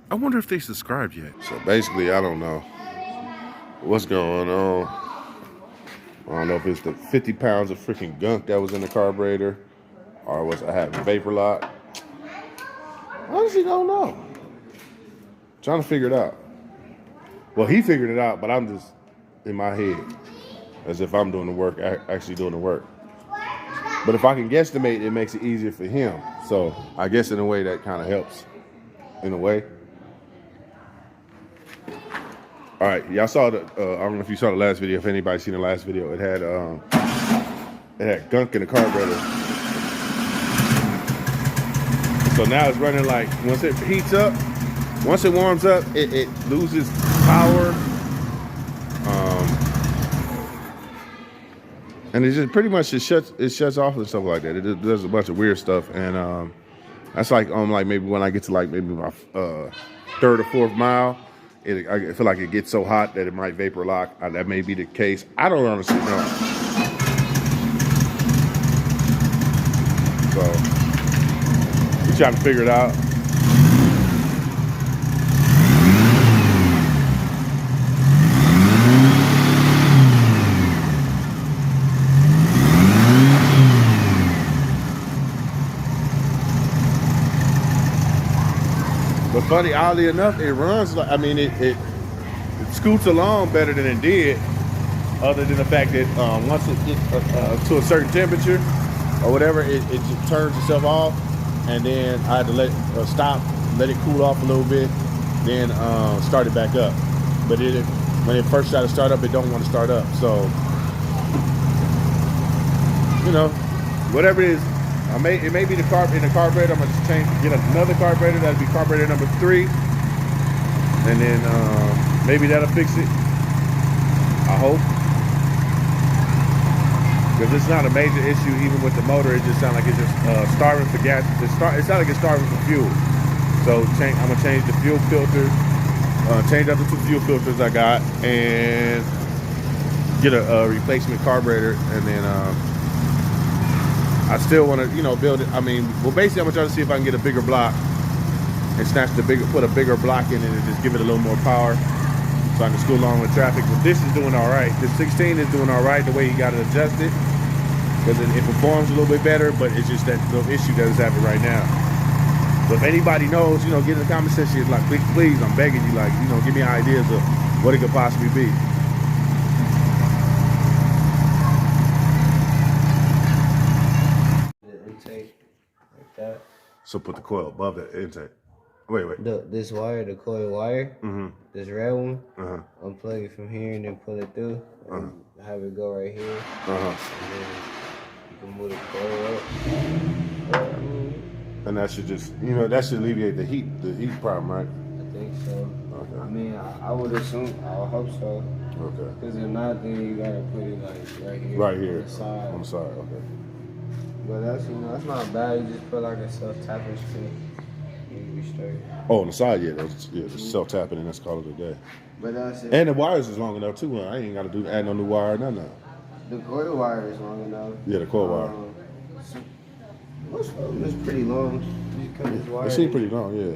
I wonder if they subscribed yet. So basically, I don't know what's going on. I don't know if it's the 50 pounds of freaking gunk that was in the carburetor or was I having vapor lock. Honestly, don't know. Trying to figure it out. Well, he figured it out, but I'm just in my head as if I'm doing the work, actually doing the work. But if I can guesstimate, it makes it easier for him. So I guess in a way that kind of helps. In a way. All right, y'all saw the. I don't know if you saw the last video. If anybody's seen the last video, it had gunk in the carburetor. So now it's running like once it heats up, once it warms up, it loses power. And it just pretty much shuts off and stuff like that. It does a bunch of weird stuff, and that's like like maybe when I get to like maybe my third or fourth mile, I feel like it gets so hot that it might vapor lock. That may be the case. I don't honestly know. So we trying to figure it out. But funny, oddly enough, it runs like, I mean, it scoots along better than it did, other than the fact that once it gets to a certain temperature or whatever, it just turns itself off, and then I had to let it stop, let it cool off a little bit, then start it back up. But when it first tried to start up, it don't want to start up. So, you know, whatever it is, it may be in the carburetor. I'm gonna just get another carburetor. That'll be carburetor number 3, and then maybe that'll fix it. I hope, because it's not a major issue. Even with the motor, it just sounds like it's just starving for gas. It sounds like it's starving for fuel. So I'm gonna change the fuel filter, change up the 2 fuel filters I got, and get a replacement carburetor, and then. I still want to, build it. I mean, well, basically, I'm gonna try to see if I can get a bigger block and put a bigger block in it and just give it a little more power, so I can scoot along with traffic. But this is doing all right. The 16 is doing all right the way you got it adjusted, because it performs a little bit better. But it's just that little issue that is happening right now. So if anybody knows, get in the comment section. Like, please, I'm begging you, like, give me ideas of what it could possibly be. That. So put the coil above the intake. Wait. This wire, the coil wire, this red one, unplug it from here and then pull it through and have it go right here. And then you can move the coil up. And that should just, that should alleviate the heat problem, right? I think so. Okay. I mean, I would assume, I would hope so. Okay. Because if not, then you gotta put it like right here. Right here. On the side, okay. But that's not bad. You just put like a self-tapping string. You'll be straight. Oh, on the side, the self-tapping, and that's called it a day. But that's it. And the wires is long enough too. I ain't got to add no new wire, none of that. The coil wire is long enough. Yeah, the coil wire. Most of them is pretty long. You cut this wire. It seems pretty long, yeah.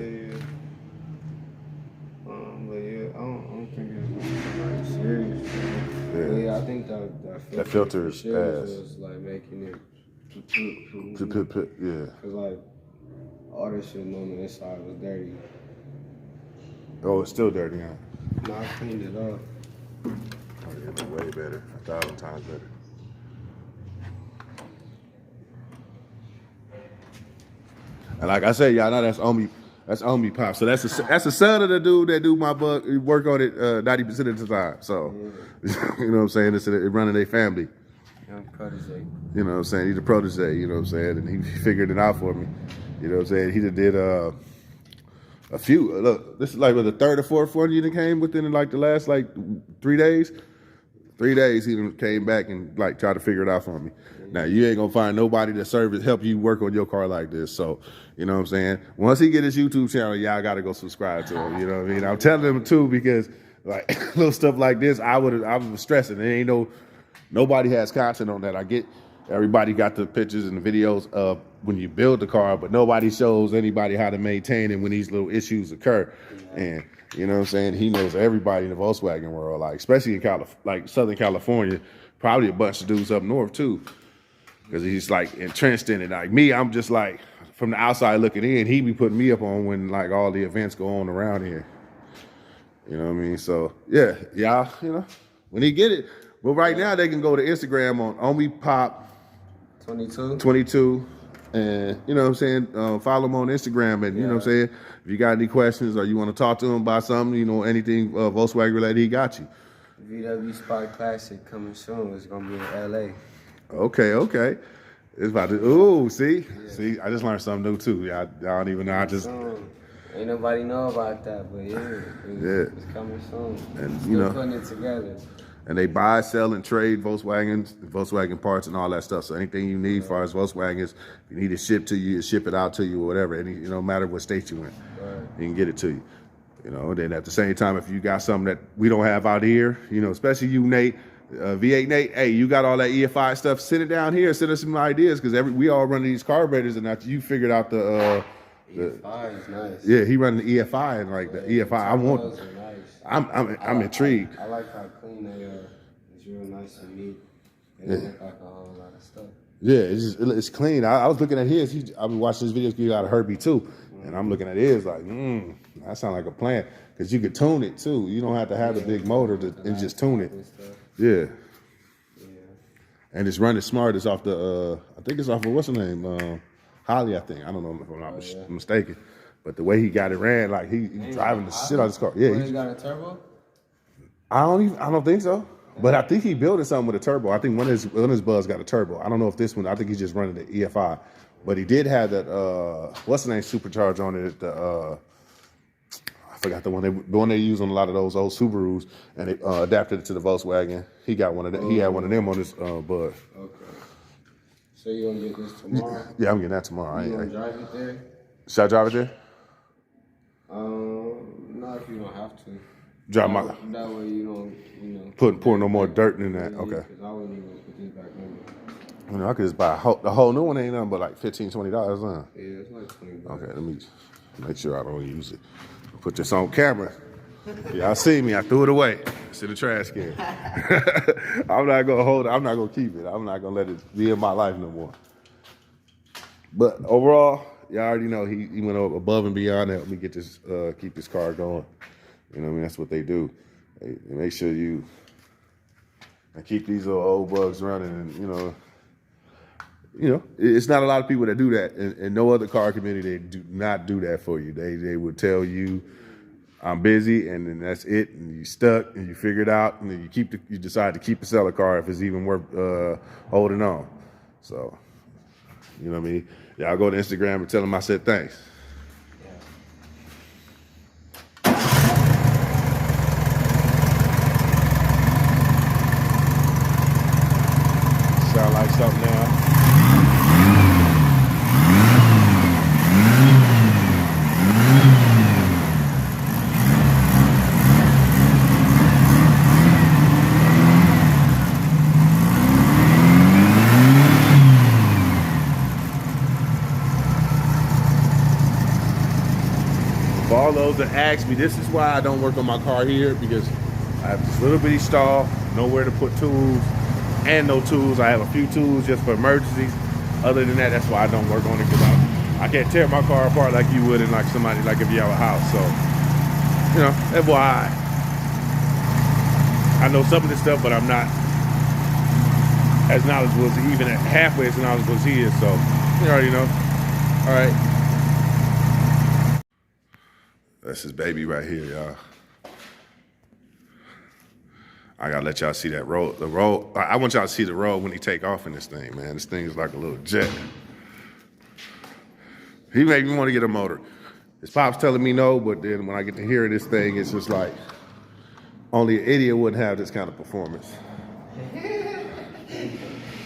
But yeah, I don't think it's like serious. Yeah. But yeah, I think that filter is ass. Was like making it. Yeah. Cause like all this shit on the inside was dirty. Oh, it's still dirty, huh? No, I cleaned it up. Oh yeah, way better, 1,000 times better. And like I said, y'all know that's Omie Pop. So that's the son of the dude that do my book. He work on it 90% of the time. So you know what I'm saying? It's running their family. Young protege. You know what I'm saying? He's a protege, you know what I'm saying? And he figured it out for me. You know what I'm saying? He did a few. Look, this is like the 3rd or 4th one that came within like the last 3 days. 3 days he came back and tried to figure it out for me. Now you ain't gonna find nobody to help you work on your car like this. So, you know what I'm saying? Once he get his YouTube channel, y'all gotta go subscribe to him. You know what I mean? I'm telling him too, because little stuff like this, I was stressing. There ain't nobody has content on that. I get everybody got the pictures and the videos of when you build the car, but nobody shows anybody how to maintain it when these little issues occur. And you know what I'm saying? He knows everybody in the Volkswagen world, like especially in like Southern California, probably a bunch of dudes up north too, because he's like entrenched in it. Like me, I'm just like from the outside looking in. He be putting me up on when like all the events go on around here. You know what I mean? So yeah, y'all, you know, when he get it. But right now they can go to Instagram on Omie Pop 22. And you know what I'm saying? Follow him on Instagram, and you know what I'm saying? If you got any questions or you want to talk to him about something, you know, anything Volkswagen related, he got you. VW Spark Classic coming soon. It's gonna be in LA. Okay. It's about to see, I just learned something new too. I don't even know. I just ain't nobody know about that, but it's coming soon. And still, you know, putting it together. And they buy, sell, and trade Volkswagen parts and all that stuff. So anything you need as far as Volkswagens, if you need it shipped to you, ship it out to you or whatever. Any, you know, no matter what state you in, you can get it to you. You know, then at the same time, if you got something that we don't have out here, you know, especially you, Nate, V8 Nate, hey, you got all that EFI stuff, send it down here, send us some ideas, because we all run these carburetors, and after you figured out the EFI is nice. Yeah, he running the EFI, and like the EFI, I want. Nice. I'm intrigued. I like how clean they are. It's real nice and neat. They don't look like a whole lot of stuff. Yeah, it's clean. I was looking at his. I've been watching his videos. He got a Herbie too, and I'm looking at his like, that sounds like a plan, because you could tune it too. You don't have to have the big motor and just tune it. Yeah. And it's running smart. It's off the I think it's off of what's the name? Holly, I think. I don't know if I'm not mistaken. But the way he got it ran, like he driving the shit out of his car. Yeah, he got a turbo. I don't think so. But I think he building something with a turbo. I think one of his Buzz got a turbo. I don't know if this one. I think he's just running the EFI. But he did have that what's the name supercharge on it. I forgot the one they use on a lot of those old Subarus, and they adapted it to the Volkswagen. He got one of them. He had one of them on his Buzz. Okay. So you gonna get this tomorrow? Yeah, I'm getting that tomorrow. You gonna drive it there? Should I drive it there? Not if you don't have to. Drive my. That way you don't, you know. Pour no more dirt in that. Okay. Because I wouldn't even put this back in. You know, I could just buy the whole new one. Ain't nothing but like $15, $20, huh? Yeah, it's like $20. Okay, let me make sure I don't use it. Put this on camera. Y'all see me? I threw it away. It's in the trash can. I'm not gonna hold it. I'm not gonna keep it. I'm not gonna let it be in my life no more. But overall, y'all already know he went above and beyond to help me get this keep this car going. You know what I mean? That's what they do. They make sure you keep these little old bugs running, and you know, it's not a lot of people that do that. In no other car community, they do not do that for you. They would tell you, I'm busy, and then that's it, and you stuck, and you figure it out, and then you decide to keep a seller car if it's even worth holding on. So, you know what I mean? Y'all go to Instagram and tell them I said thanks. Sound like something now. For all those that ask me, this is why I don't work on my car here, because I have this little bitty stall, nowhere to put tools, and no tools. I have a few tools just for emergencies. Other than that, that's why I don't work on it, because I can't tear my car apart like you would in like somebody, like if you have a house. So, you know, that's why I know some of this stuff, but I'm not as knowledgeable as even at halfway as knowledgeable as he is. So, you already know. All right. That's his baby right here, y'all. I gotta let y'all see that roll. The roll. I want y'all to see the roll when he take off in this thing, man. This thing is like a little jet. He made me want to get a motor. His pop's telling me no, but then when I get to hear this thing, it's just like only an idiot wouldn't have this kind of performance.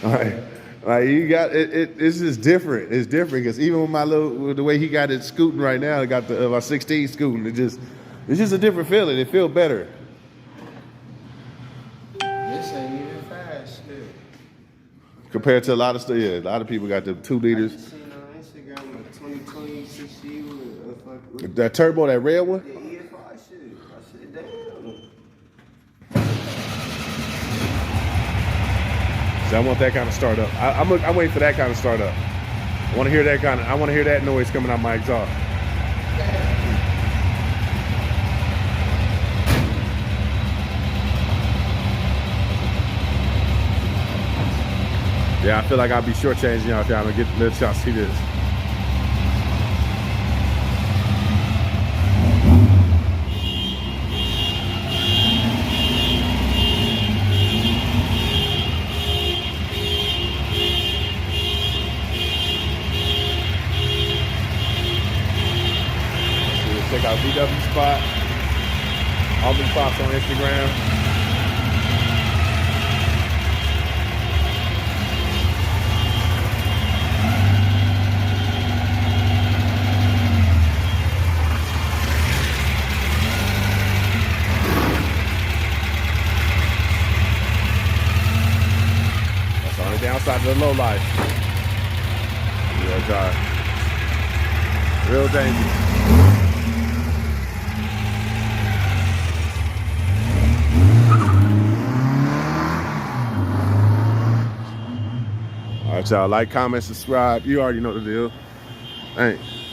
All right. Like you got it. It's just different. It's different because even with the way he got it scooting right now, I got my 16 scooting. It's just a different feeling. It feels better. This ain't even fast. compared to a lot of stuff, yeah, a lot of people got the 2 I liters. just seen on Instagram a 2020 6U with That turbo, that red one. the EFI shit. I said, damn. So I want that kind of startup. I'm waiting for that kind of startup. I want to hear that kind of. I want to hear that noise coming out my exhaust. Yeah, I feel like I'll be shortchanging y'all if y'all don't let y'all see this. Check out VW Spot, Omie Pops on Instagram. That's the only downside to the low life. Real drive. Real dangerous. All right, y'all. Like, comment, subscribe. You already know the deal. Thanks.